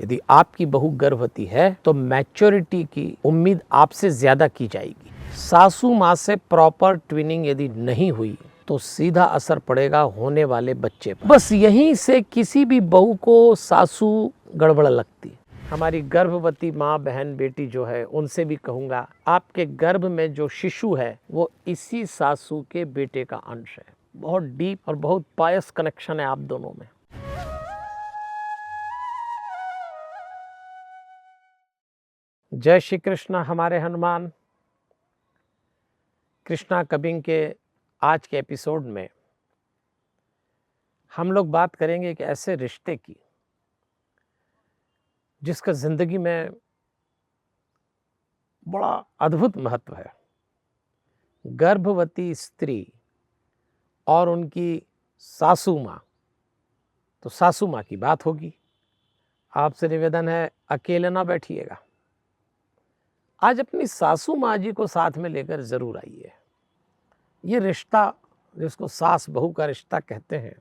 यदि आपकी बहू गर्भवती है तो मैच्योरिटी की उम्मीद आपसे ज्यादा की जाएगी। सासू माँ से प्रॉपर ट्विनिंग यदि नहीं हुई तो सीधा असर पड़ेगा होने वाले बच्चे पर। बस यहीं से किसी भी बहू को सासू गड़बड़ लगती। हमारी गर्भवती माँ बहन बेटी जो है उनसे भी कहूँगा, आपके गर्भ में जो शिशु है वो इसी सासू के बेटे का अंश है। बहुत डीप और बहुत पायस कनेक्शन है आप दोनों में। जय श्री कृष्ण हमारे हनुमान। कृष्णा कबिंग के आज के एपिसोड में हम लोग बात करेंगे एक ऐसे रिश्ते की जिसका जिंदगी में बड़ा अद्भुत महत्व है। गर्भवती स्त्री और उनकी सासू माँ, तो सासू माँ की बात होगी। आपसे निवेदन है अकेले ना बैठिएगा, आज अपनी सासू माँ जी को साथ में लेकर जरूर आइए। ये रिश्ता जिसको सास बहू का रिश्ता कहते हैं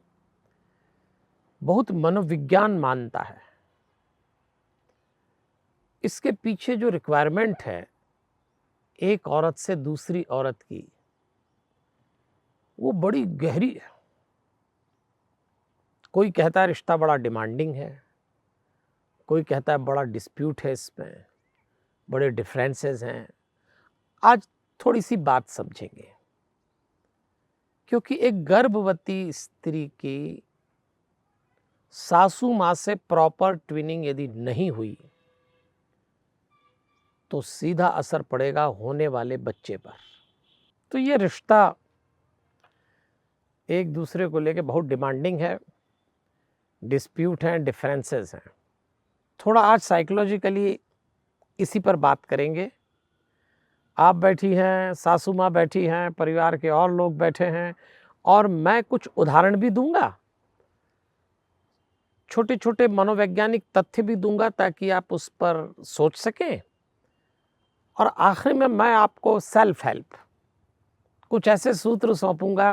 बहुत मनोविज्ञान मानता है। इसके पीछे जो रिक्वायरमेंट है एक औरत से दूसरी औरत की, वो बड़ी गहरी है। कोई कहता है रिश्ता बड़ा डिमांडिंग है, कोई कहता है बड़ा डिस्प्यूट है, इसमें बड़े डिफरेंसेस हैं। आज थोड़ी सी बात समझेंगे, क्योंकि एक गर्भवती स्त्री की सासू माँ से प्रॉपर ट्विनिंग यदि नहीं हुई तो सीधा असर पड़ेगा होने वाले बच्चे पर। तो ये रिश्ता एक दूसरे को लेके बहुत डिमांडिंग है, डिस्प्यूट हैं, डिफरेंसेस हैं। थोड़ा आज साइकोलॉजिकली इसी पर बात करेंगे। आप बैठी हैं, सासू माँ बैठी हैं, परिवार के और लोग बैठे हैं, और मैं कुछ उदाहरण भी दूंगा, छोटे छोटे मनोवैज्ञानिक तथ्य भी दूंगा ताकि आप उस पर सोच सकें। और आखिर में मैं आपको सेल्फ हेल्प कुछ ऐसे सूत्र सौंपूंगा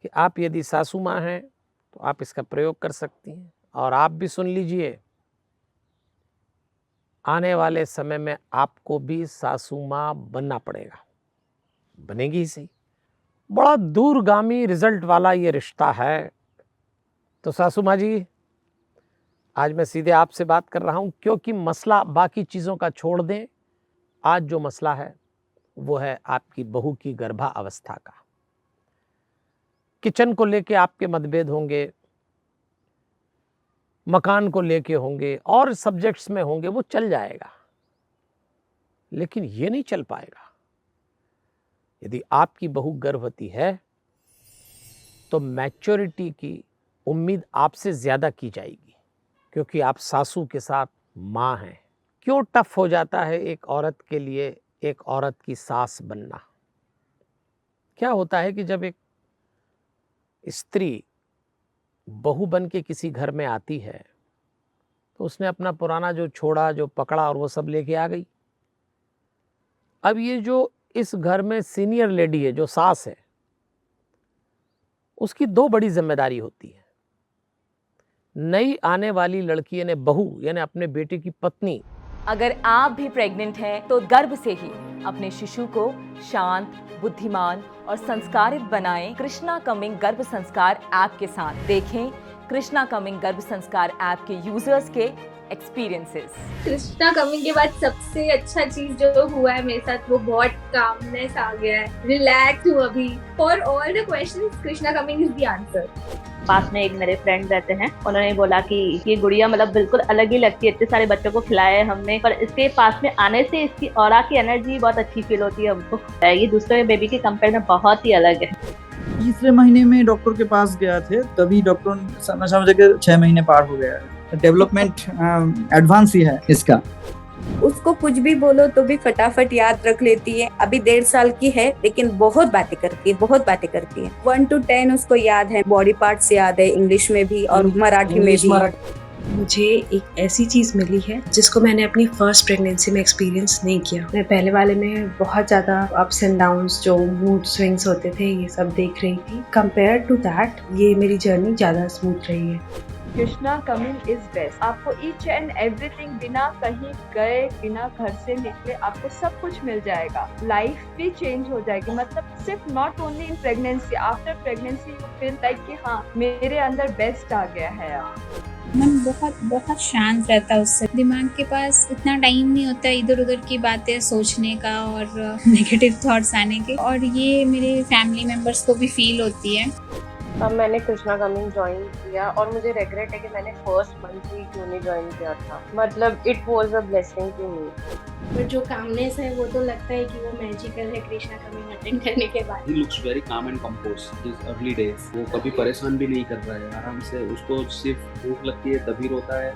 कि आप यदि सासू माँ हैं तो आप इसका प्रयोग कर सकती हैं। और आप भी सुन लीजिए, आने वाले समय में आपको भी सासू माँ बनना पड़ेगा, बनेगी ही सही। बड़ा दूरगामी रिजल्ट वाला ये रिश्ता है। तो सासू माँ जी, आज मैं सीधे आपसे बात कर रहा हूं, क्योंकि मसला बाकी चीज़ों का छोड़ दें। आज जो मसला है वो है आपकी बहू की गर्भावस्था का। किचन को लेके आपके मतभेद होंगे, मकान को लेके होंगे, और सब्जेक्ट्स में होंगे, वो चल जाएगा, लेकिन ये नहीं चल पाएगा। यदि आपकी बहू गर्भवती है तो मैच्योरिटी की उम्मीद आपसे ज्यादा की जाएगी, क्योंकि आप सासू के साथ माँ हैं। क्यों टफ हो जाता है एक औरत के लिए एक औरत की सास बनना? क्या होता है कि जब एक स्त्री बहू बन के किसी घर में आती है तो उसने अपना पुराना जो छोड़ा, जो पकड़ा, और वो सब लेके आ गई। अब ये जो इस घर में सीनियर लेडी है, जो सास है, उसकी दो बड़ी जिम्मेदारी होती है। नई आने वाली लड़की यानी बहू, यानी अपने बेटे की पत्नी, अगर आप भी प्रेग्नेंट हैं तो गर्भ से ही अपने शिशु को शांत, बुद्धिमान और संस्कारित बनाएं। कृष्णा कमिंग गर्भ संस्कार ऐप के साथ देखें कृष्णा कमिंग गर्भ संस्कार ऐप के यूजर्स के एक्सपीरियंसेस। कृष्णा कमिंग के बाद सबसे अच्छा चीज जो हुआ है मेरे साथ, वो बहुत कामनेस आ गया है, रिलैक्स हूँ अभी। For all the questions Krishna coming is the answer. पास में एक मेरे फ्रेंड रहते हैं, उन्होंने बोला कि ये गुड़िया मतलब बिल्कुल अलग ही लगती है, इतने सारे बच्चों को खिलाया है हमने, पर इसके पास में आने से इसकी ऑरा की एनर्जी बहुत अच्छी फील होती है हमको। ये दूसरे बेबी के कंपेयर में बहुत ही अलग है। तीसरे महीने में डॉक्टर के पास गया थे, तभी डॉक्टर ने समझा कि 6 महीने पार हो गया है, डेवलपमेंट एडवांस ही है इसका। उसको कुछ भी बोलो तो भी फटाफट याद रख लेती है। अभी 1.5 साल की है, लेकिन बहुत बातें करती है, बहुत बातें करती है। 1 to 10 उसको याद है, बॉडी पार्ट्स याद है, इंग्लिश में भी और मराठी में भी। मुझे एक ऐसी चीज़ मिली है जिसको मैंने अपनी फर्स्ट प्रेगनेंसी में एक्सपीरियंस नहीं किया। मैं पहले वाले में बहुत ज़्यादा अप्स एंड डाउन्स, जो मूड स्विंग्स होते थे, ये सब देख रही थी। कंपेयर टू दैट ये मेरी जर्नी ज़्यादा स्मूथ रही है। Krishna coming is best. आपको ईच एंड एवरीथिंग बिना कहीं गए, बिना घर से निकले आपको सब कुछ मिल जाएगा। लाइफ भी चेंज हो जाएगी, मतलब सिर्फ not only in pregnancy, after pregnancy you feel like कि हाँ मेरे अंदर बेस्ट आ गया है अब। मन बहुत बहुत शांत रहता है उससे। दिमाग के पास इतना टाइम नहीं होता इधर उधर की बातें सोचने का और नेगेटिव थॉट्स आने के, और ये मेरे फैमिली मेंबर्स को भी फील होती है। अब मैंने कृष्णा कमिंग ज्वाइन किया और मुझे रिग्रेट है कि मैंने फर्स्ट मंथ ही क्यों नहीं ज्वाइन किया था। मतलब it was a blessing to me. पर जो कामनेस है वो तो लगता है कि वो मैजिकल है कृष्णा कमिंग अटेंड करने के बाद। He looks very calm and composed these early days. वो कभी परेशान भी नहीं कर रहा है, आराम से उसको सिर्फ भूख लगती है तभी रोता है।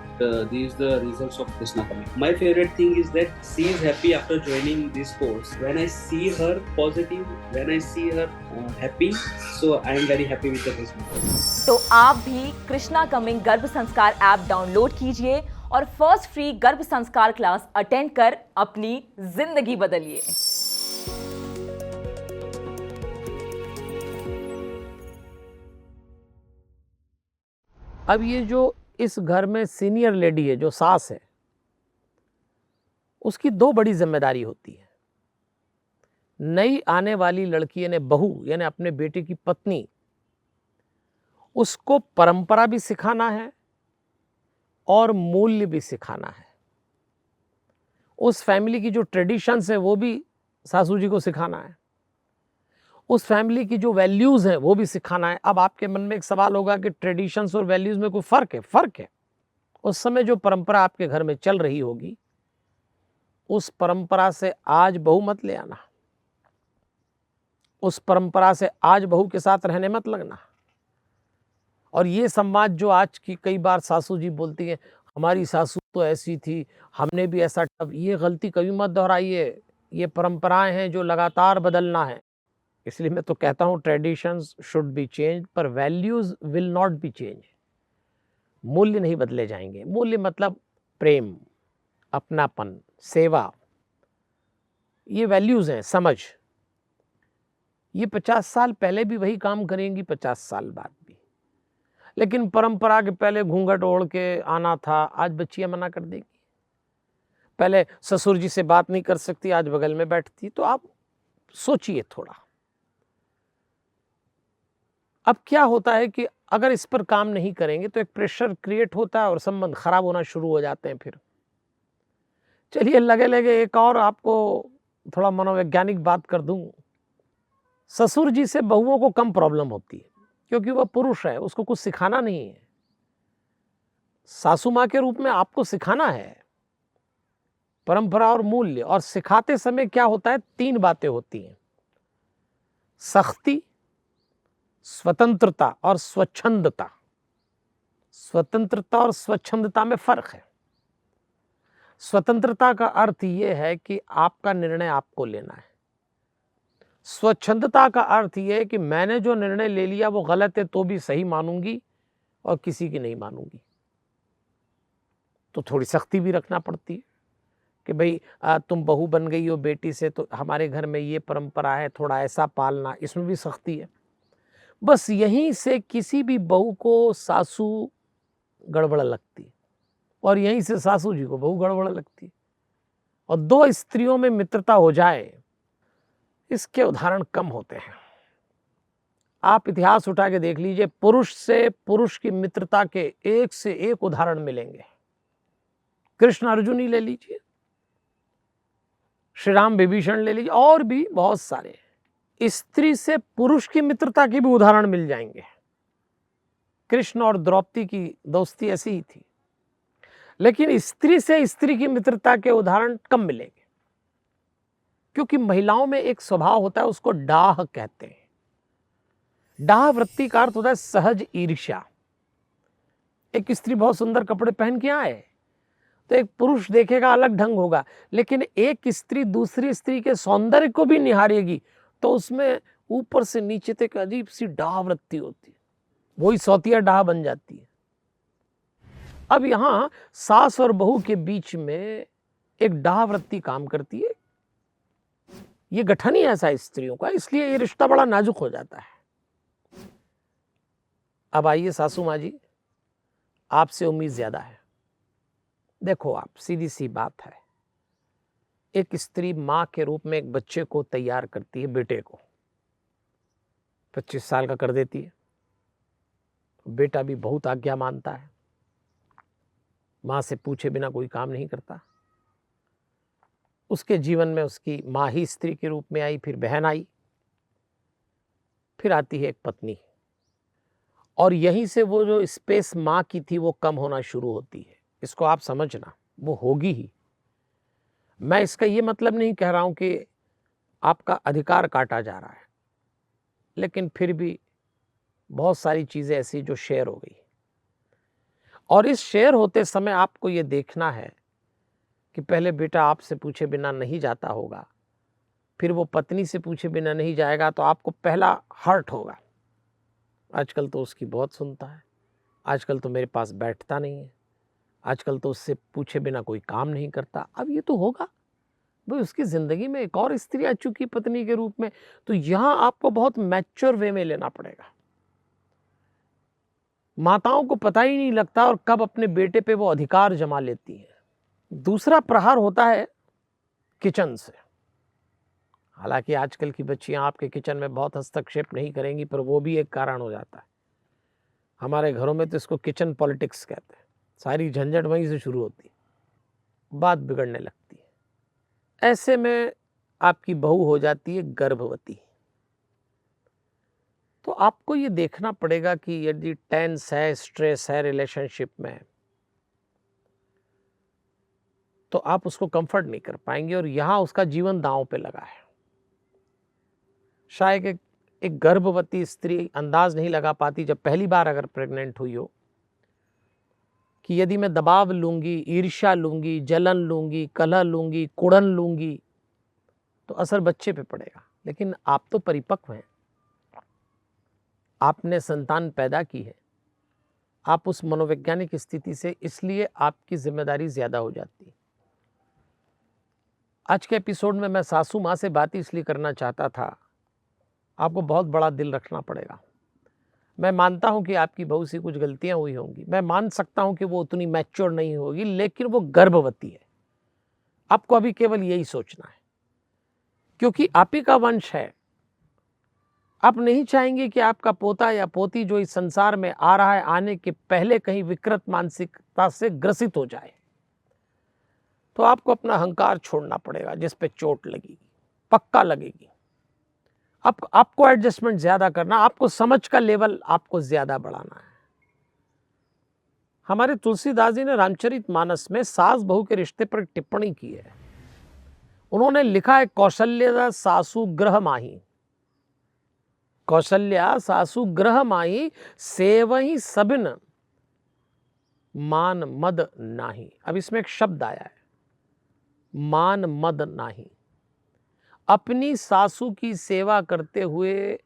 These are the results of Krishna coming. My favorite thing is that she is happy after joining this course. When I see her positive, when I see her happy, so I am very happy with the Krishna. तो आप भी Krishna coming गर्भ संस्कार app download कीजिए और first free गर्भ संस्कार class attend कर अपनी जिंदगी बदलिए। अब ये जो इस घर में सीनियर लेडी है, जो सास है, उसकी दो बड़ी जिम्मेदारी होती है। नई आने वाली लड़की यानी बहू यानी अपने बेटे की पत्नी, उसको परंपरा भी सिखाना है और मूल्य भी सिखाना है। उस फैमिली की जो ट्रेडिशंस है वो भी सासू जी को सिखाना है, उस फैमिली की जो वैल्यूज़ हैं वो भी सिखाना है। अब आपके मन में एक सवाल होगा कि ट्रेडिशंस और वैल्यूज़ में कोई फ़र्क है? फ़र्क है। उस समय जो परंपरा आपके घर में चल रही होगी, उस परंपरा से आज बहू मत ले आना, उस परंपरा से आज बहू के साथ रहने मत लगना। और ये संवाद जो आज की कई बार सासू जी बोलती हैं, हमारी सासू तो ऐसी थी, हमने भी ऐसा, अब ये गलती कभी मत दोहराइए। ये परंपराएं हैं जो लगातार बदलना है। इसलिए मैं तो कहता हूँ ट्रेडिशंस शुड बी चेंज, पर values will not be change. मूल्य नहीं बदले जाएंगे। मूल्य मतलब प्रेम, अपनापन, सेवा, ये वैल्यूज़ हैं, समझ। ये 50 साल पहले भी वही काम करेंगी, 50 साल बाद भी। लेकिन परंपरा के पहले घूंघट ओढ़ के आना था, आज बच्चियां मना कर देगी। पहले ससुर जी से बात नहीं कर सकती, आज बगल में बैठती। तो आप सोचिए थोड़ा। अब क्या होता है कि अगर इस पर काम नहीं करेंगे तो एक प्रेशर क्रिएट होता है और संबंध खराब होना शुरू हो जाते हैं। फिर चलिए लगे लगे एक और आपको थोड़ा मनोवैज्ञानिक बात कर दूं। ससुर जी से बहुओं को कम प्रॉब्लम होती है क्योंकि वह पुरुष है, उसको कुछ सिखाना नहीं है। सासू माँ के रूप में आपको सिखाना है परंपरा और मूल्य। और सिखाते समय क्या होता है, 3 बातें होती हैं: सख्ती, स्वतंत्रता और स्वच्छंदता। स्वतंत्रता और स्वच्छंदता में फर्क है। स्वतंत्रता का अर्थ यह है कि आपका निर्णय आपको लेना है। स्वच्छंदता का अर्थ यह है कि मैंने जो निर्णय ले लिया वो गलत है तो भी सही मानूंगी और किसी की नहीं मानूंगी। तो थोड़ी सख्ती भी रखना पड़ती है कि भाई तुम बहू बन गई हो बेटी से, तो हमारे घर में ये परंपरा है, थोड़ा ऐसा पालना, इसमें भी सख्ती है। बस यहीं से किसी भी बहू को सासू गड़बड़ लगती और यहीं से सासू जी को बहू गड़बड़ लगती। और 2 स्त्रियों में मित्रता हो जाए, इसके उदाहरण कम होते हैं। आप इतिहास उठा के देख लीजिए, पुरुष से पुरुष की मित्रता के एक से एक उदाहरण मिलेंगे। कृष्ण अर्जुन ही ले लीजिए, श्री राम विभीषण ले लीजिए, और भी बहुत सारे। स्त्री से पुरुष की मित्रता के भी उदाहरण मिल जाएंगे। कृष्ण और द्रौपदी की दोस्ती ऐसी ही थी। लेकिन स्त्री से स्त्री की मित्रता के उदाहरण कम मिलेंगे क्योंकि महिलाओं में एक स्वभाव होता है, उसको डाह कहते हैं। डाह वृत्ति का अर्थ होता है सहज ईर्ष्या। एक स्त्री बहुत सुंदर कपड़े पहन के आए तो एक पुरुष देखेगा अलग ढंग होगा, लेकिन एक स्त्री दूसरी स्त्री के सौंदर्य को भी निहारेगी तो उसमें ऊपर से नीचे तक अजीब सी डाह वृत्ति होती है, वही सौतिया डाह बन जाती है। अब यहां सास और बहू के बीच में एक डाह वृत्ति काम करती है। ये गठन ही ऐसा स्त्रियों का, इसलिए ये रिश्ता बड़ा नाजुक हो जाता है। अब आइए सासू माँ जी, आपसे उम्मीद ज़्यादा है। देखो आप, सीधी सी बात है, एक स्त्री माँ के रूप में एक बच्चे को तैयार करती है, बेटे को 25 साल का कर देती है। बेटा भी बहुत आज्ञा मानता है, माँ से पूछे बिना कोई काम नहीं करता। उसके जीवन में उसकी माँ ही स्त्री के रूप में आई, फिर बहन आई, फिर आती है एक पत्नी, और यहीं से वो जो स्पेस माँ की थी वो कम होना शुरू होती है। इसको आप समझना, वो होगी ही। मैं इसका ये मतलब नहीं कह रहा हूं कि आपका अधिकार काटा जा रहा है, लेकिन फिर भी बहुत सारी चीज़ें ऐसी जो शेयर हो गई, और इस शेयर होते समय आपको ये देखना है कि पहले बेटा आपसे पूछे बिना नहीं जाता होगा, फिर वो पत्नी से पूछे बिना नहीं जाएगा, तो आपको पहला हर्ट होगा। आजकल तो उसकी बहुत सुनता है, आजकल तो मेरे पास बैठता नहीं है, आजकल तो उससे पूछे बिना कोई काम नहीं करता। अब ये तो होगा भाई, उसकी ज़िंदगी में एक और स्त्री आ चुकी पत्नी के रूप में, तो यहाँ आपको बहुत मैच्योर वे में लेना पड़ेगा। माताओं को पता ही नहीं लगता और कब अपने बेटे पे वो अधिकार जमा लेती हैं। दूसरा प्रहार होता है किचन से। हालांकि आजकल की बच्चियां आपके किचन में बहुत हस्तक्षेप नहीं करेंगी, पर वो भी एक कारण हो जाता है। हमारे घरों में तो इसको किचन पॉलिटिक्स कहते हैं। सारी झंझट वहीं से शुरू होती है, बात बिगड़ने लगती है। ऐसे में आपकी बहू हो जाती है गर्भवती। तो आपको ये देखना पड़ेगा कि यदि टेंस है, स्ट्रेस है रिलेशनशिप में, तो आप उसको कंफर्ट नहीं कर पाएंगे, और यहां उसका जीवन दांव पे लगा है। शायद एक गर्भवती स्त्री अंदाज नहीं लगा पाती, जब पहली बार अगर प्रेग्नेंट हुई हो, कि यदि मैं दबाव लूंगी, ईर्ष्या लूंगी, जलन लूंगी, कलह लूंगी, कुड़न लूंगी, तो असर बच्चे पे पड़ेगा। लेकिन आप तो परिपक्व हैं, आपने संतान पैदा की है, आप उस मनोवैज्ञानिक स्थिति से, इसलिए आपकी जिम्मेदारी ज्यादा हो जाती है। आज के एपिसोड में मैं सासू माँ से बात इसलिए करना चाहता था, आपको बहुत बड़ा दिल रखना पड़ेगा। मैं मानता हूं कि आपकी बहू से कुछ गलतियां हुई होंगी, मैं मान सकता हूं कि वो उतनी मैच्योर नहीं होगी, लेकिन वो गर्भवती है। आपको अभी केवल यही सोचना है, क्योंकि आप ही का वंश है। आप नहीं चाहेंगे कि आपका पोता या पोती जो इस संसार में आ रहा है, आने के पहले कहीं विकृत मानसिकता से ग्रसित हो जाए। तो आपको अपना अहंकार छोड़ना पड़ेगा, जिस पे चोट लगेगी, पक्का लगेगी। आपको एडजस्टमेंट ज्यादा करना, आपको समझ का लेवल आपको ज्यादा बढ़ाना है। हमारे तुलसीदास जी ने रामचरितमानस में सास बहू के रिश्ते पर टिप्पणी की है। उन्होंने लिखा है, कौशल्या सासु ग्रह माही, कौशल्या सासु ग्रह माही, सेवही सबिन मान मद नाही। अब इसमें एक शब्द आया है, मान मद नाही। अपनी सासू की सेवा करते हुए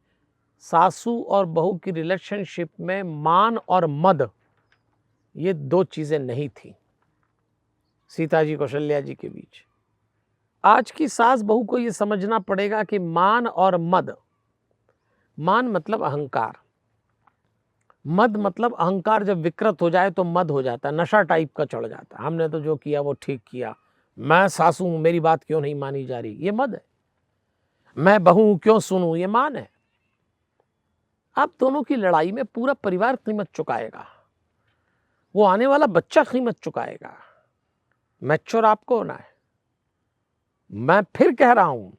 सासू और बहू की रिलेशनशिप में मान और मद, ये दो चीजें नहीं थी सीता जी कौशल्या जी के बीच। आज की सास बहू को ये समझना पड़ेगा कि मान और मद, मान मतलब अहंकार, मद मतलब अहंकार जब विकृत हो जाए तो मद हो जाता है, नशा टाइप का चढ़ जाता है। हमने तो जो किया वो ठीक किया, मैं सासू हूं, मेरी बात क्यों नहीं मानी जा रही, ये मद है। मैं बहू हूं, क्यों सुनूं, ये मान है। आप दोनों की लड़ाई में पूरा परिवार कीमत चुकाएगा, वो आने वाला बच्चा कीमत चुकाएगा। मैच्योर आपको होना है। मैं फिर कह रहा हूं,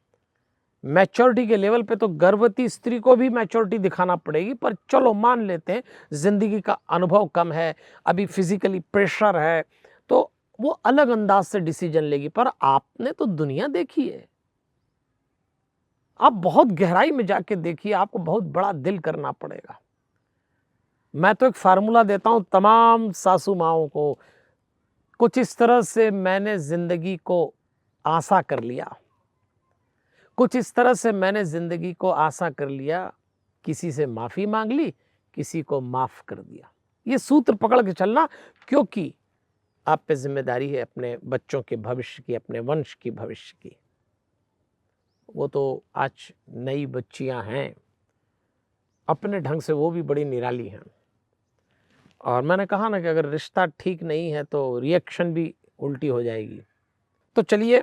मैच्योरिटी के लेवल पे तो गर्भवती स्त्री को भी मैच्योरिटी दिखाना पड़ेगी, पर चलो मान लेते हैं जिंदगी का अनुभव कम है, अभी फिजिकली प्रेशर है, तो वो अलग अंदाज से डिसीजन लेगी। पर आपने तो दुनिया देखी है, आप बहुत गहराई में जाके देखिए, आपको बहुत बड़ा दिल करना पड़ेगा। मैं तो एक फार्मूला देता हूं तमाम सासू माओं को, कुछ इस तरह से मैंने जिंदगी को आसा कर लिया, कुछ इस तरह से मैंने जिंदगी को आसा कर लिया, किसी से माफी मांग ली, किसी को माफ कर दिया। ये सूत्र पकड़ के चलना, क्योंकि आप पे जिम्मेदारी है अपने बच्चों के भविष्य की, अपने वंश की भविष्य की। वो तो आज नई बच्चियां हैं, अपने ढंग से वो भी बड़ी निराली हैं। और मैंने कहा ना कि अगर रिश्ता ठीक नहीं है तो रिएक्शन भी उल्टी हो जाएगी। तो चलिए,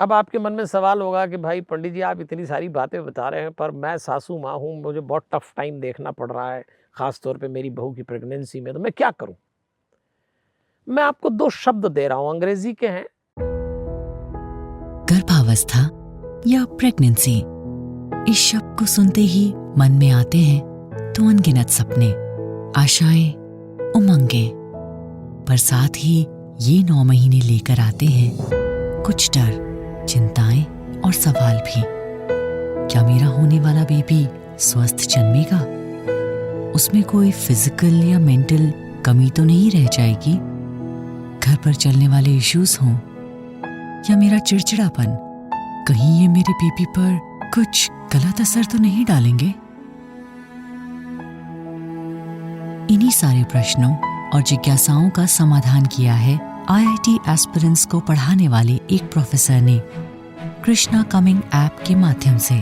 अब आपके मन में सवाल होगा कि भाई पंडित जी आप इतनी सारी बातें बता रहे हैं, पर मैं सासू माँ हूँ, मुझे बहुत टफ टाइम देखना पड़ रहा है, ख़ास तौर पे मेरी बहू की प्रेगनेंसी में, तो मैं क्या करूँ? मैं आपको 2 शब्द दे रहा हूँ, अंग्रेजी के हैं। गर्भावस्था या प्रेगनेंसी, इस शब्द को सुनते ही मन में आते हैं तो अनगिनत सपने, आशाएं, उमंगे, पर साथ ही ये 9 महीने लेकर आते हैं कुछ डर, चिंताएं और सवाल भी। क्या मेरा होने वाला बेबी स्वस्थ जन्मेगा? उसमें कोई फिजिकल या मेंटल कमी तो नहीं रह जाएगी? घर पर चलने वाले इश्यूज हों या मेरा चिड़चिड़ापन कहीं ये मेरे बेबी पर कुछ गलत असर तो नहीं डालेंगे? इन्हीं सारे प्रश्नों और जिज्ञासाओं का समाधान किया है IIT एस्पिरेंट्स को पढ़ाने वाले एक प्रोफेसर ने कृष्णा कमिंग ऐप के माध्यम से।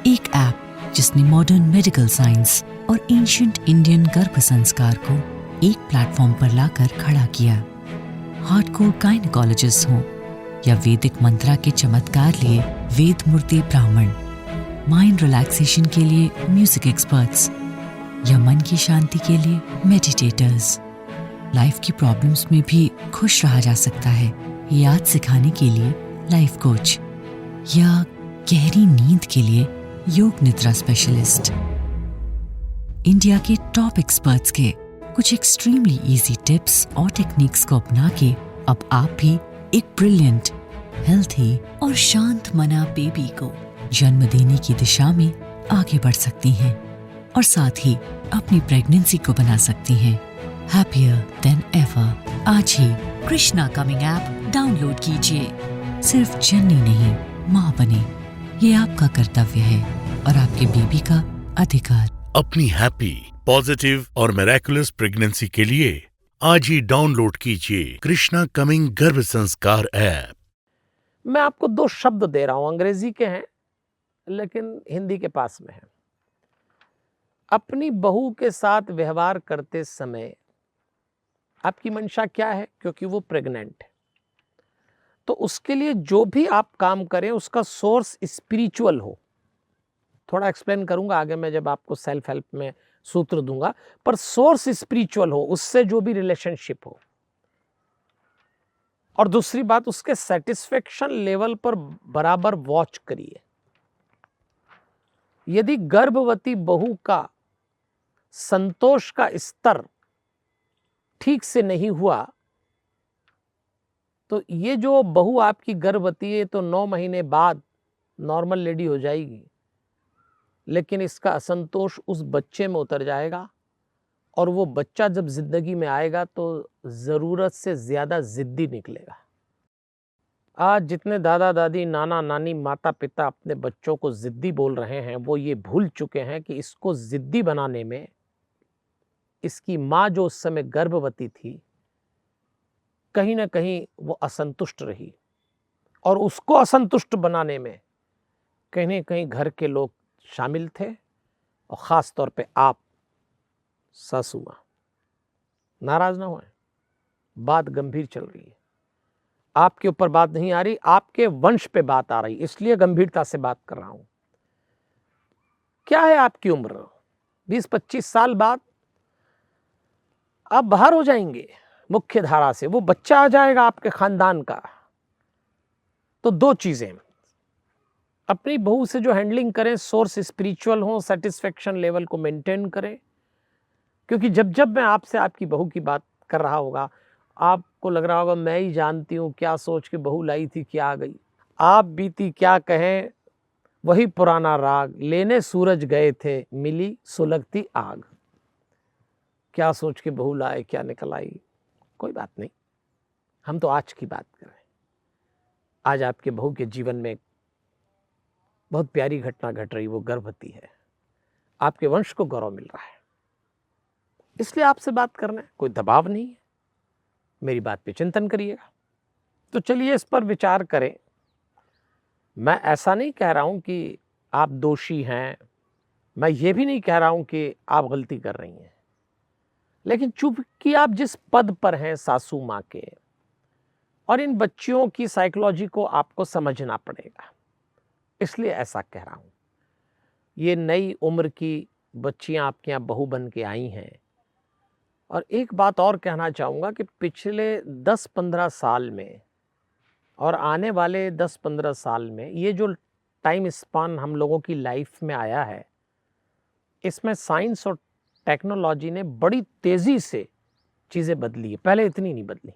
एक ऐप जिसने मॉडर्न मेडिकल साइंस और एंशिएंट इंडियन गर्भ संस्कार को एक प्लेटफॉर्म पर लाकर खड़ा किया। हार्डकोर गायनेकोलॉजिस्ट हों या वैदिक मंत्रा के चमत्कार लिए वेद मूर्ति ब्राह्मण, माइंड रिलैक्सेशन के लिए म्यूजिक एक्सपर्ट्स या मन की शांति के लिए मेडिटेटर्स, लाइफ की प्रॉब्लम्स में भी खुश रहा जा सकता है, याद सिखाने के लिए लाइफ कोच या गहरी नींद के लिए योग निद्रा स्पेशलिस्ट। इंडिया के टॉप एक्सपर्ट्स के कुछ एक्सट्रीमली इजी टिप्स और टेक्निक्स को अपना के अब आप भी एक ब्रिलियंट, हेल्थी और शांत मना बेबी को जन्म देने की दिशा में आगे बढ़ सकती हैं और साथ ही अपनी प्रेगनेंसी को बना सकती हैं हैप्पियर देन एवर। आज ही कृष्णा कमिंग ऐप डाउनलोड कीजिए। सिर्फ जननी नहीं, माँ बने, ये आपका कर्तव्य है और आपके बेबी का अधिकार। अपनी हैप्पी, पॉजिटिव और मिरेकुलस प्रेगनेंसी के लिए आज ही डाउनलोड कीजिए कृष्णा कमिंग गर्भ संस्कार ऐप। मैं आपको 2 शब्द दे रहा हूं, अंग्रेजी के हैं लेकिन हिंदी के पास में है। अपनी बहू के साथ व्यवहार करते समय आपकी मंशा क्या है? क्योंकि वो प्रेग्नेंट है, तो उसके लिए जो भी आप काम करें उसका सोर्स स्पिरिचुअल हो। थोड़ा एक्सप्लेन करूंगा आगे मैं जब आपको सेल्फ हेल्प में सूत्र दूंगा, पर सोर्स स्पिरिचुअल हो, उससे जो भी रिलेशनशिप हो। और दूसरी बात, उसके सेटिस्फेक्शन लेवल पर बराबर वॉच करिए। यदि गर्भवती बहू का संतोष का स्तर ठीक से नहीं हुआ तो ये जो बहू आपकी गर्भवती है तो 9 महीने बाद नॉर्मल लेडी हो जाएगी, लेकिन इसका असंतोष उस बच्चे में उतर जाएगा और वो बच्चा जब जिंदगी में आएगा तो ज़रूरत से ज़्यादा ज़िद्दी निकलेगा। आज जितने दादा दादी, नाना नानी, माता पिता अपने बच्चों को ज़िद्दी बोल रहे हैं, वो ये भूल चुके हैं कि इसको ज़िद्दी बनाने में इसकी माँ जो उस समय गर्भवती थी कहीं ना कहीं वो असंतुष्ट रही, और उसको असंतुष्ट बनाने में कहीं ना कहीं घर के लोग शामिल थे, और ख़ास तौर पे आप सासू माँ। नाराज़ ना होएं, बात गंभीर चल रही है, आपके ऊपर बात नहीं आ रही, आपके वंश पे बात आ रही, इसलिए गंभीरता से बात कर रहा हूं। क्या है आपकी उम्र? 20-25 साल बाद आप बाहर हो जाएंगे मुख्य धारा से, वो बच्चा आ जाएगा आपके खानदान का। तो 2 चीजें, अपनी बहू से जो हैंडलिंग करें सोर्स स्पिरिचुअल हो, सेटिस्फेक्शन लेवल को मेंटेन करें, क्योंकि जब जब मैं आपसे आपकी बहू की बात कर रहा होगा आपको लग रहा होगा मैं ही जानती हूँ क्या सोच के बहू लाई थी, क्या आ गई। आप बीती क्या कहें वही पुराना राग, लेने सूरज गए थे मिली सुलगती आग। क्या सोच के बहू लाए, क्या निकल आई, कोई बात नहीं, हम तो आज की बात कर रहे हैं। आज आपके बहू के जीवन में बहुत प्यारी घटना घट रही, वो गर्भवती है, आपके वंश को गौरव मिल रहा है, इसलिए आपसे बात करना है, कोई दबाव नहीं है, मेरी बात पे चिंतन करिएगा। तो चलिए इस पर विचार करें। मैं ऐसा नहीं कह रहा हूं कि आप दोषी हैं, मैं ये भी नहीं कह रहा हूं कि आप गलती कर रही हैं, लेकिन चूंकि आप जिस पद पर हैं सासू माँ के, और इन बच्चियों की साइकोलॉजी को आपको समझना पड़ेगा, इसलिए ऐसा कह रहा हूँ। ये नई उम्र की बच्चियाँ आपके यहाँ बहू बन के आई हैं। और एक बात और कहना चाहूँगा कि पिछले 10-15 साल में और आने वाले 10-15 साल में ये जो टाइम स्पान हम लोगों की लाइफ में आया है, इसमें साइंस और टेक्नोलॉजी ने बड़ी तेज़ी से चीज़ें बदली है, पहले इतनी नहीं बदली।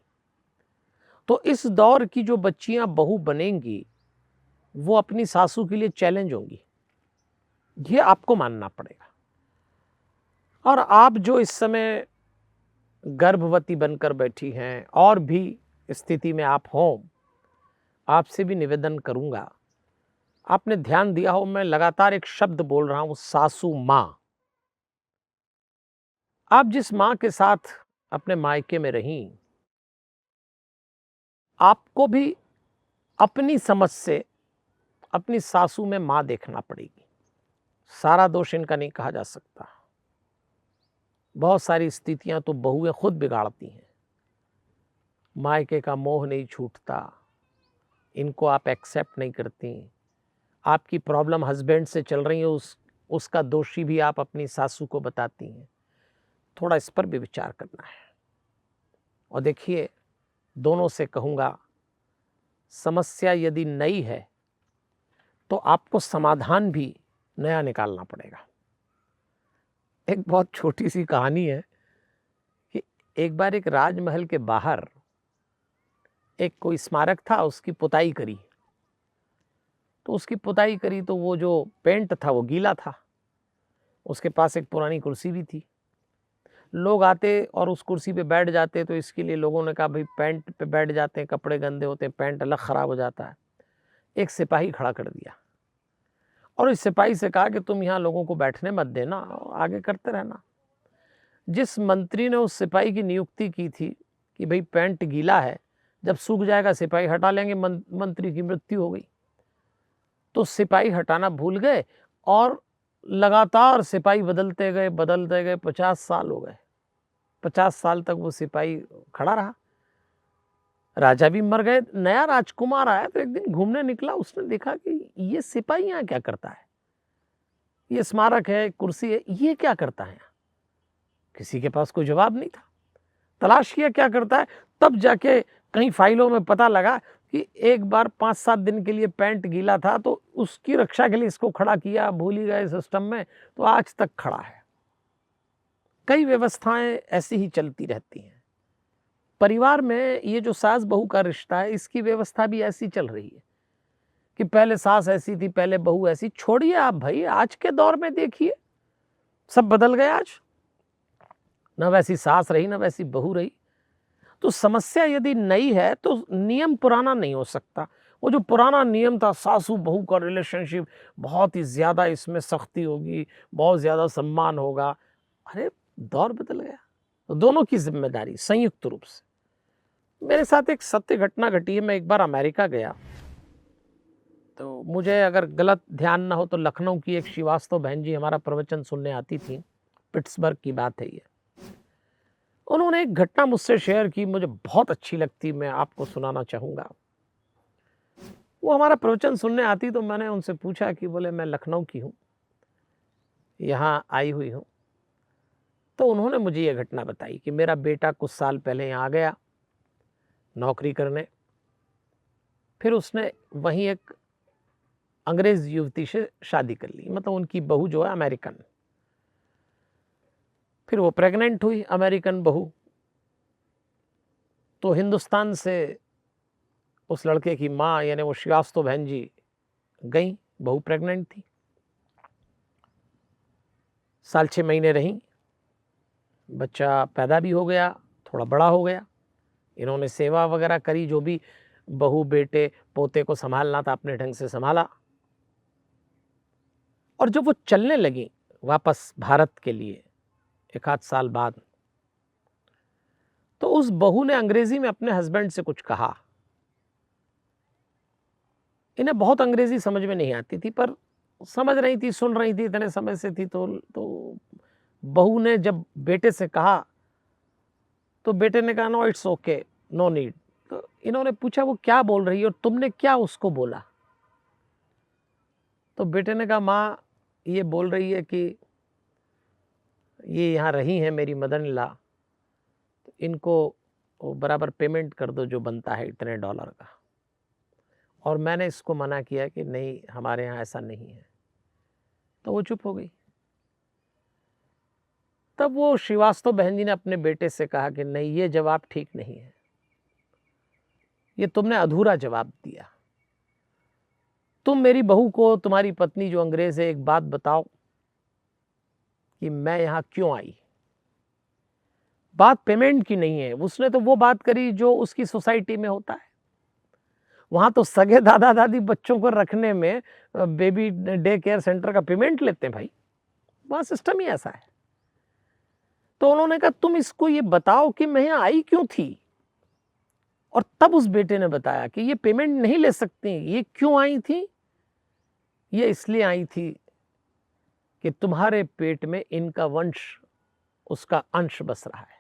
तो इस दौर की जो बच्चियां बहू बनेंगी वो अपनी सासू के लिए चैलेंज होंगी, ये आपको मानना पड़ेगा। और आप जो इस समय गर्भवती बनकर बैठी हैं और भी स्थिति में आप हों, आपसे भी निवेदन करूंगा, आपने ध्यान दिया हो मैं लगातार एक शब्द बोल रहा हूं, सासू माँ। आप जिस माँ के साथ अपने मायके में रहीं, आपको भी अपनी समझ से अपनी सासू में माँ देखना पड़ेगी। सारा दोष इनका नहीं कहा जा सकता। बहुत सारी स्थितियां तो बहुएं खुद बिगाड़ती हैं। मायके का मोह नहीं छूटता, इनको आप एक्सेप्ट नहीं करती। आपकी प्रॉब्लम हस्बैंड से चल रही है, उसका दोषी भी आप अपनी सासू को बताती हैं। थोड़ा इस पर भी विचार करना है। और देखिए, दोनों से कहूँगा, समस्या यदि नई है तो आपको समाधान भी नया निकालना पड़ेगा। एक बहुत छोटी सी कहानी है कि एक बार एक राजमहल के बाहर एक कोई स्मारक था, उसकी पुताई करी। तो उसकी पुताई करी तो वो जो पेंट था वो गीला था। उसके पास एक पुरानी कुर्सी भी थी। लोग आते और उस कुर्सी पे बैठ जाते, तो इसके लिए लोगों ने कहा भाई पेंट पे बैठ जाते हैं, कपड़े गंदे होते हैं, पेंट अलग ख़राब हो जाता है। एक सिपाही खड़ा कर दिया और इस सिपाही से कहा कि तुम यहाँ लोगों को बैठने मत देना, आगे करते रहना। जिस मंत्री ने उस सिपाही की नियुक्ति की थी कि भाई पेंट गीला है, जब सूख जाएगा सिपाही हटा लेंगे, मंत्री की मृत्यु हो गई। तो सिपाही हटाना भूल गए और लगातार सिपाही बदलते गए 50 साल हो गए। 50 साल तक वो सिपाही खड़ा रहा। राजा भी मर गए, नया राजकुमार आया तो एक दिन घूमने निकला, उसने देखा कि ये सिपाही यहाँ क्या करता है, ये स्मारक है, कुर्सी है, ये क्या करता है। किसी के पास कोई जवाब नहीं था। तलाश किया क्या करता है, तब जाके कहीं फाइलों में पता लगा कि एक बार 5-7 दिन के लिए पैंट गीला था, तो उसकी रक्षा के लिए इसको खड़ा किया, भूल ही गए सिस्टम में, तो आज तक खड़ा है। कई व्यवस्थाएं ऐसी ही चलती रहती हैं। परिवार में ये जो सास बहू का रिश्ता है, इसकी व्यवस्था भी ऐसी चल रही है कि पहले सास ऐसी थी, पहले बहू ऐसी। छोड़िए आप भाई, आज के दौर में देखिए सब बदल गया। आज न वैसी सास रही, न वैसी बहू रही। तो समस्या यदि नई है तो नियम पुराना नहीं हो सकता। वो जो पुराना नियम था, सासू बहू का रिलेशनशिप बहुत ही ज़्यादा, इसमें सख्ती होगी, बहुत ज़्यादा सम्मान होगा, अरे दौर बदल गया। तो दोनों की जिम्मेदारी संयुक्त रूप से। मेरे साथ एक सत्य घटना घटी है। मैं एक बार अमेरिका गया, तो मुझे अगर गलत ध्यान ना हो तो लखनऊ की एक श्रीवास्तव बहन जी हमारा प्रवचन सुनने आती थी। पिट्सबर्ग की बात है ये। उन्होंने एक घटना मुझसे शेयर की, मुझे बहुत अच्छी लगती, मैं आपको सुनाना चाहूँगा। वो हमारा प्रवचन सुनने आती तो मैंने उनसे पूछा कि बोले मैं लखनऊ की हूँ, यहाँ आई हुई हूँ। तो उन्होंने मुझे ये घटना बताई कि मेरा बेटा कुछ साल पहले यहाँ आ गया नौकरी करने। फिर उसने वहीं एक अंग्रेज युवती से शादी कर ली, मतलब उनकी बहू जो है अमेरिकन। फिर वो प्रेग्नेंट हुई, अमेरिकन बहू। तो हिंदुस्तान से उस लड़के की माँ यानी वो श्रीवास्तव बहन जी गई, बहू प्रेग्नेंट थी। 6 महीने रहीं, बच्चा पैदा भी हो गया, थोड़ा बड़ा हो गया। इन्होंने सेवा वगैरह करी, जो भी बहू बेटे पोते को संभालना था अपने ढंग से संभाला। और जब वो चलने लगी वापस भारत के लिए 1-8 साल बाद, तो उस बहू ने अंग्रेजी में अपने हस्बैंड से कुछ कहा। इन्हें बहुत अंग्रेजी समझ में नहीं आती थी, पर समझ रही थी, सुन रही थी, इतने समय से थी। तो बहू ने जब बेटे से कहा तो बेटे ने कहा no it's okay, no need. तो इन्होंने पूछा वो क्या बोल रही है और तुमने क्या उसको बोला? तो बेटे ने कहा माँ ये बोल रही है कि ये यहाँ रही हैं मेरी मदर इन लॉ, तो इनको वो बराबर पेमेंट कर दो जो बनता है इतने डॉलर का। और मैंने इसको मना किया कि नहीं हमारे यहाँ ऐसा नहीं है। तो वो चुप हो गई। तब वो श्रीवास्तव बहन जी ने अपने बेटे से कहा कि नहीं ये जवाब ठीक नहीं है, ये तुमने अधूरा जवाब दिया। तुम मेरी बहू को, तुम्हारी पत्नी जो अंग्रेज है, एक बात बताओ कि मैं यहाँ क्यों आई। बात पेमेंट की नहीं है, उसने तो वो बात करी जो उसकी सोसाइटी में होता है। वहां तो सगे दादा दादी बच्चों को रखने में बेबी डे केयर सेंटर का पेमेंट लेते हैं भाई, वहां सिस्टम ही ऐसा है। तो उन्होंने कहा तुम इसको ये बताओ कि मैं यहाँ आई क्यों थी। और तब उस बेटे ने बताया कि ये पेमेंट नहीं ले सकती, ये क्यों आई थी, ये इसलिए आई थी कि तुम्हारे पेट में इनका वंश, उसका अंश बस रहा है।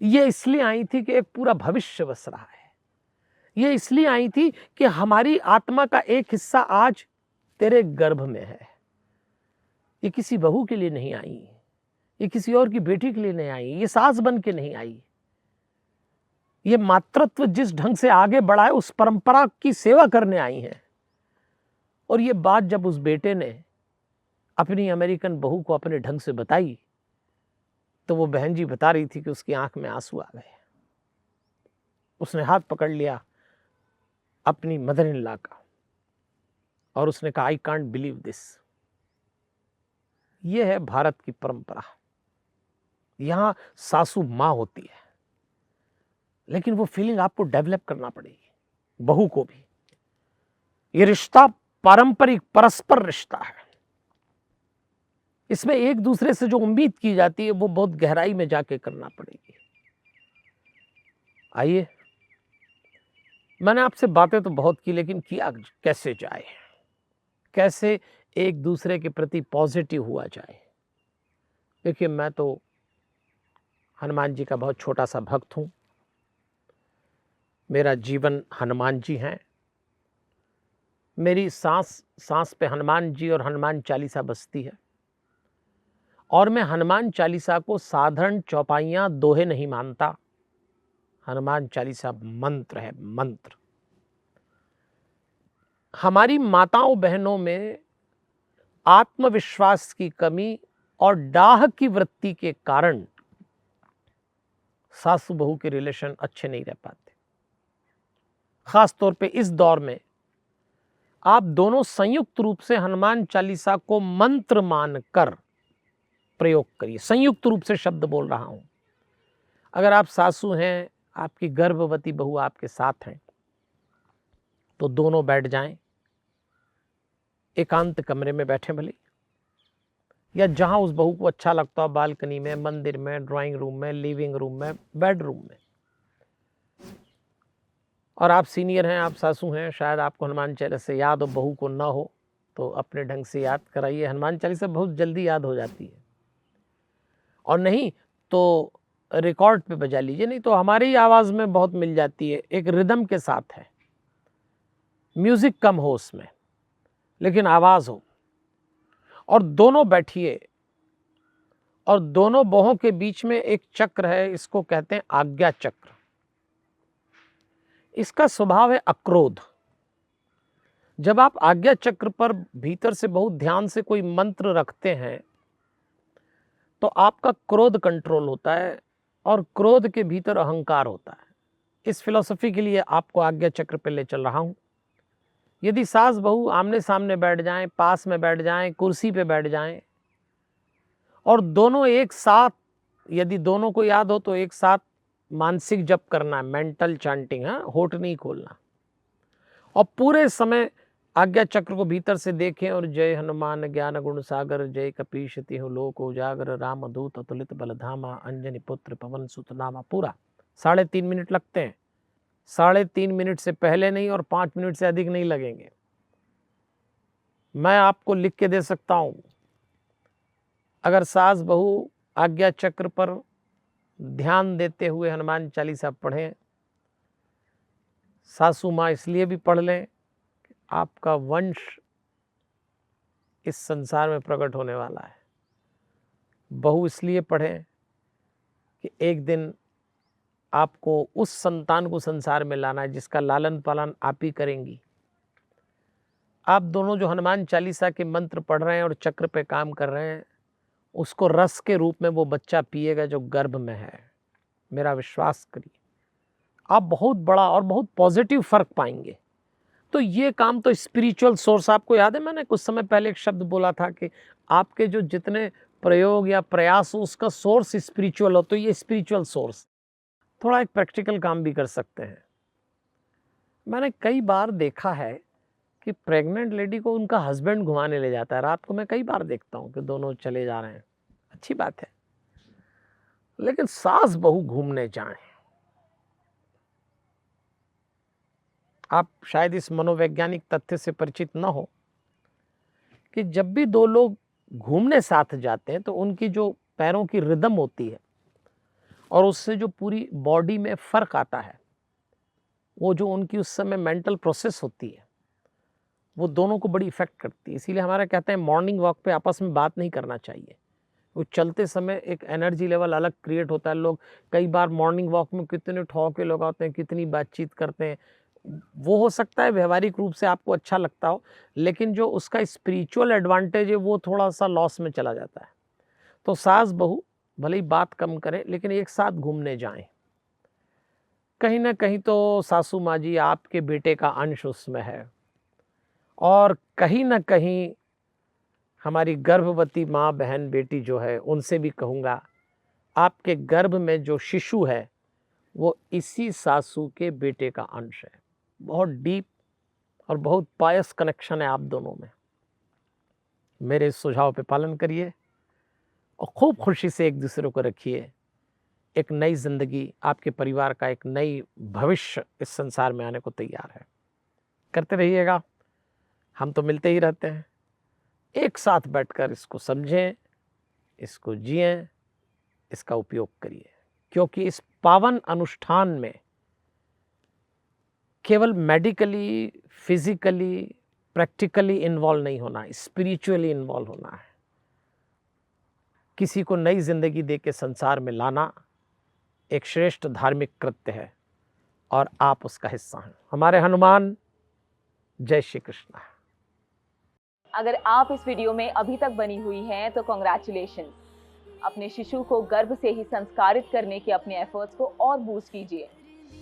ये इसलिए आई थी कि एक पूरा भविष्य बस रहा है। ये इसलिए आई थी कि हमारी आत्मा का एक हिस्सा आज तेरे गर्भ में है। ये किसी बहू के लिए नहीं आई, ये किसी और की बेटी के लिए नहीं आई, ये सास बन के नहीं आई। ये मातृत्व जिस ढंग से आगे बढ़ा है उस परंपरा की सेवा करने आई हैं। और ये बात जब उस बेटे ने अपनी अमेरिकन बहू को अपने ढंग से बताई तो वो बहन जी बता रही थी कि उसकी आंख में आंसू आ गए। उसने हाथ पकड़ लिया अपनी मदर इन लॉ का और उसने कहा आई कांट बिलीव दिस। ये है भारत की परंपरा। यहां सासू मां होती है, लेकिन वो फीलिंग आपको डेवलप करना पड़ेगी, बहू को भी। ये रिश्ता पारंपरिक परस्पर रिश्ता है। इसमें एक दूसरे से जो उम्मीद की जाती है वो बहुत गहराई में जाके करना पड़ेगी। आइए, मैंने आपसे बातें तो बहुत की, लेकिन किया कैसे जाए, कैसे एक दूसरे के प्रति पॉजिटिव हुआ जाए। देखिए, मैं तो हनुमान जी का बहुत छोटा सा भक्त हूं। मेरा जीवन हनुमान जी हैं। मेरी सांस सांस पे हनुमान जी और हनुमान चालीसा बसती है। और मैं हनुमान चालीसा को साधारण चौपाइयां दोहे नहीं मानता। हनुमान चालीसा मंत्र है, मंत्र। हमारी माताओं बहनों में आत्मविश्वास की कमी और डाह की वृत्ति के कारण सासू बहू के रिलेशन अच्छे नहीं रह पाते। खास तौर पे इस दौर में आप दोनों संयुक्त रूप से हनुमान चालीसा को मंत्र मानकर प्रयोग करिए। संयुक्त रूप से शब्द बोल रहा हूं। अगर आप सासू हैं, आपकी गर्भवती बहू आपके साथ हैं, तो दोनों बैठ जाएं, एकांत कमरे में बैठे भले, या जहां उस बहू को अच्छा लगता हो, बालकनी में, मंदिर में, ड्राइंग रूम में, लिविंग रूम में, बेडरूम में। और आप सीनियर हैं, आप सासू हैं, शायद आपको हनुमान चालीसा याद हो, बहू को ना हो, तो अपने ढंग से याद कराइए। हनुमान चालीसा बहुत जल्दी याद हो जाती है। और नहीं तो रिकॉर्ड पे बजा लीजिए, नहीं तो हमारी आवाज़ में बहुत मिल जाती है। एक रिदम के साथ है, म्यूज़िक कम हो उसमें, लेकिन आवाज़ हो। और दोनों बैठिए, और दोनों बाहों के बीच में एक चक्र है, इसको कहते हैं आज्ञा चक्र। इसका स्वभाव है अक्रोध। जब आप आज्ञा चक्र पर भीतर से बहुत ध्यान से कोई मंत्र रखते हैं तो आपका क्रोध कंट्रोल होता है, और क्रोध के भीतर अहंकार होता है। इस फिलॉसफी के लिए आपको आज्ञा चक्र पे ले चल रहा हूं। यदि सास बहू आमने सामने बैठ जाएं, पास में बैठ जाएं, कुर्सी पे बैठ जाएं, और दोनों एक साथ, यदि दोनों को याद हो तो एक साथ मानसिक जप करना है, मेंटल चैंटिंग, होठ नहीं खोलना, और पूरे समय आज्ञा चक्र को भीतर से देखें और जय हनुमान ज्ञान गुण सागर, जय कपीश तिहु लोक उजागर, राम दूत अतुलित बलधामा, अंजनी पुत्र पवन सुत नामा। पूरा 3.5 मिनट लगते हैं। 3.5 मिनट से पहले नहीं और 5 मिनट से अधिक नहीं लगेंगे। मैं आपको लिख के दे सकता हूं। अगर सास बहू आज्ञा चक्र पर ध्यान देते हुए हनुमान चालीसा पढ़ें। सासू माँ इसलिए भी पढ़ लें कि आपका वंश इस संसार में प्रकट होने वाला है। बहू इसलिए पढ़ें कि एक दिन आपको उस संतान को संसार में लाना है जिसका लालन पालन आप ही करेंगी। आप दोनों जो हनुमान चालीसा के मंत्र पढ़ रहे हैं और चक्र पे काम कर रहे हैं, उसको रस के रूप में वो बच्चा पिएगा जो गर्भ में है। मेरा विश्वास करिए, आप बहुत बड़ा और बहुत पॉजिटिव फर्क पाएंगे। तो ये काम तो स्पिरिचुअल सोर्स, आपको याद है मैंने कुछ समय पहले एक शब्द बोला था कि आपके जो जितने प्रयोग या प्रयास हो उसका सोर्स स्पिरिचुअल हो, तो ये स्पिरिचुअल सोर्स थोड़ा एक प्रैक्टिकल काम भी कर सकते हैं। मैंने कई बार देखा है कि प्रेग्नेंट लेडी को उनका हस्बैंड घुमाने ले जाता है। रात को मैं कई बार देखता हूँ कि दोनों चले जा रहे हैं, अच्छी बात है, लेकिन सास बहू घूमने जाएं। आप शायद इस मनोवैज्ञानिक तथ्य से परिचित न हो कि जब भी दो लोग घूमने साथ जाते हैं तो उनकी जो पैरों की रिदम होती है और उससे जो पूरी बॉडी में फ़र्क आता है, वो जो उनकी उस समय मेंटल प्रोसेस होती है, वो दोनों को बड़ी इफ़ेक्ट करती है। इसीलिए हमारा कहते हैं मॉर्निंग वॉक पे आपस में बात नहीं करना चाहिए। वो चलते समय एक एनर्जी लेवल अलग क्रिएट होता है। लोग कई बार मॉर्निंग वॉक में कितने ठौके लगाते हैं, कितनी बातचीत करते हैं। वो हो सकता है व्यवहारिक रूप से आपको अच्छा लगता हो, लेकिन जो उसका स्पिरिचुअल एडवांटेज है वो थोड़ा सा लॉस में चला जाता है। तो सास बहू भले ही बात कम करें लेकिन एक साथ घूमने जाएं। कहीं ना कहीं तो सासू माँ जी आपके बेटे का अंश उसमें है, और कहीं ना कहीं हमारी गर्भवती माँ बहन बेटी जो है उनसे भी कहूँगा, आपके गर्भ में जो शिशु है वो इसी सासू के बेटे का अंश है। बहुत डीप और बहुत पायस कनेक्शन है आप दोनों में। मेरे इस सुझाव पे पालन करिए और खूब खुशी से एक दूसरे को रखिए। एक नई जिंदगी, आपके परिवार का एक नई भविष्य इस संसार में आने को तैयार है। करते रहिएगा, हम तो मिलते ही रहते हैं। एक साथ बैठकर इसको समझें, इसको जिएं, इसका उपयोग करिए, क्योंकि इस पावन अनुष्ठान में केवल मेडिकली, फिजिकली, प्रैक्टिकली इन्वॉल्व नहीं होना, स्पिरिचुअली इन्वॉल्व होना है। किसी को नई जिंदगी दे के संसार में लाना एक श्रेष्ठ धार्मिक कृत्य है और आप उसका हिस्सा हैं। हमारे हनुमान, जय श्री कृष्ण। अगर आप इस वीडियो में अभी तक बनी हुई हैं तो कॉन्ग्रेचुलेशन। अपने शिशु को गर्भ से ही संस्कारित करने के अपने एफर्ट्स को और बूस्ट कीजिए।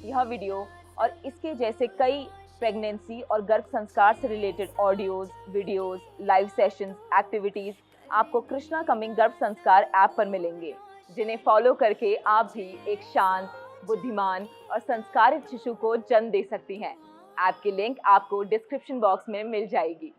यह वीडियो और इसके जैसे कई प्रेगनेंसी और गर्भ संस्कार से related audios, videos, live sessions, activities आपको कृष्णा कमिंग गर्भ संस्कार ऐप पर मिलेंगे, जिन्हें फॉलो करके आप भी एक शांत, बुद्धिमान और संस्कारित शिशु को जन्म दे सकती हैं। ऐप की लिंक आपको डिस्क्रिप्शन बॉक्स में मिल जाएगी।